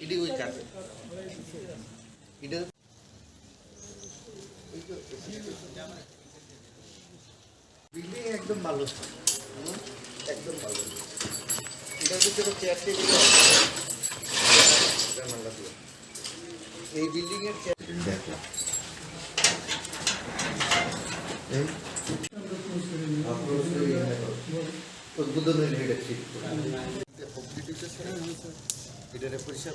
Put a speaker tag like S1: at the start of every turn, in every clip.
S1: ED ওই কাছে ED building একদম ভালো, একদম ভালো। এটার ভিতরে চেয়ার টেবিল এই বিল্ডিং এর চেয়ার দেখলাম। উদ্বোধনের হেডেছি এটারে পরিষ্কার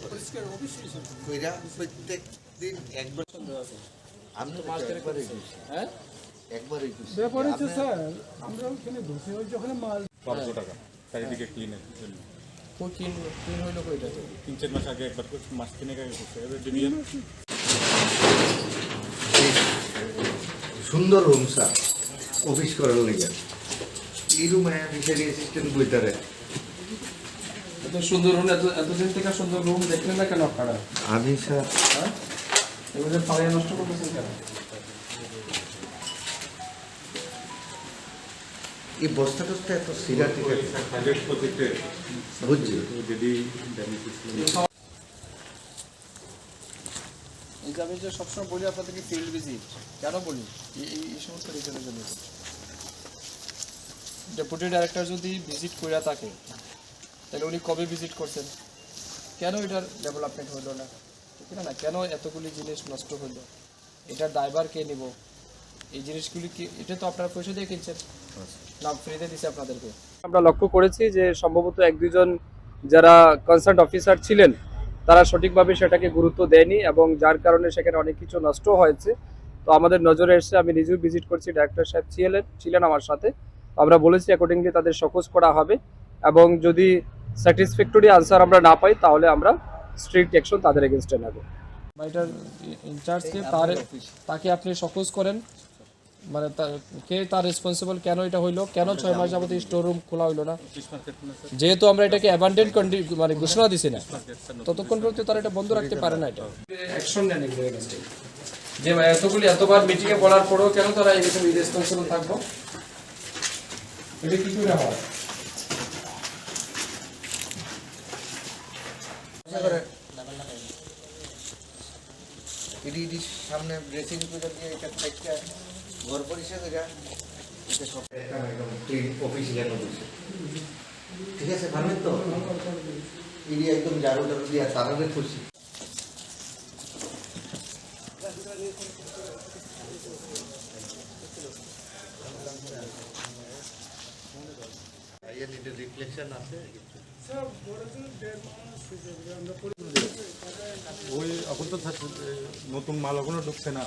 S1: কইরা প্রত্যেক দিন একবার আমি তো একবারই হ্যাঁ একবারই
S2: ব্যাপার হচ্ছে স্যার আমরা ওখানে বসে ওই যখন মাল
S3: 1200 টাকা চারিদিকে ক্লিনের জন্য।
S2: ও ক্লিন হইলো কইটা
S3: 3-4 মাস আগে একবার মাস কিনে আগে করছে। এবার ডিভিশন
S1: সুন্দর রুম স্যার অফিস করার লেগে এই রুমে ভিসারি অ্যাসিস্ট্যান্ট বইতারে
S2: এত সুন্দর রুম এতদিন থেকে সুন্দর রুম দেখলেন না কেন আপনারা?
S1: আমি স্যার
S2: এবারে ফাইল নষ্ট করতেছেন কেন?
S1: এই বস্তা টস্তা এত সিরা ঠিক আছে
S3: প্রাইভেট প্রজেক্টে
S1: বুঝছি
S3: যদি বেনিফিট
S2: এই যে আমি যে সবসময় বলি আপনাদেরকে ফিল্ড ভিজিট কেন বলি এই সমস্ত রিজনের জন্য। ডেপুটি ডাইরেক্টর যদি ভিজিট করে থাকে তাহলে উনি কবে ভিজিট করছেন, কেন এটার ডেভেলপমেন্ট হলো না, ঠিক না? কেন এতগুলি জিনিস নষ্ট হলো, এটার দায়ভার কে নিব? এই জিনিসগুলি কি এটা তো আপনারা পয়সা দিয়ে কিনছেন না ফ্রিতে দিচ্ছে আপনাদেরকে? আমরা লক্ষ্য করেছি যে সম্ভবত 1-2 জন যারা কনসার্ন অফিসার ছিলেন তারা সঠিকভাবে সেটাকে গুরুত্ব দেয়নি এবং যার কারণে সেখানে অনেক কিছু নষ্ট হয়েছে। তো আমাদের নজরে এসে আমি নিজেও ভিজিট করছি, ডাইরেক্টর সাহেব ছিলেন আমার সাথে। আমরা বলেছি অ্যাকর্ডিংলি তাদের শোকজ করা হবে এবং যদি স্যাটিসফ্যাক্টরি আনসার আমরা না পাই তাহলে আমরা স্ট্রিক্ট অ্যাকশন তাদের এগেনস্টে নেব। এটার ইনচার্জকে তাকে আপনি শোকজ করেন, মানে কে তার রেসপন্সিবল, কেন এটা হইলো, কেন 6 মাস যাবত স্টোর রুম খোলা হইলো না? যেহেতু আমরা এটাকে অ্যাবান্ডেন্ট মানে ঘোষণা দিছি না, ততক্ষণ পর্যন্ত তারা এটা বন্ধ রাখতে পারে না। এটা অ্যাকশন নেন এগুলো এগেইনস্টে। যে এতবার মিটিং এ বলার পরেও কেন তারা এরকম ইরেসপন্সিবল থাকবো? এটা কি করে হয়?
S1: ইডি সামনে ড্রেসিং করে দিয়ে এটা একটা ঘর পরিষ্কার করে এটা সব একদম ক্লিন অফিস যেন বসে ঠিক আছে ভাবেন তো ইডি একদম ঝাড়ু টাড়ু দিয়ে তারালে খুশি রিফ্লেকশন আছে
S3: ওই এখন তো নতুন মাল এখনো ঢুকছে না।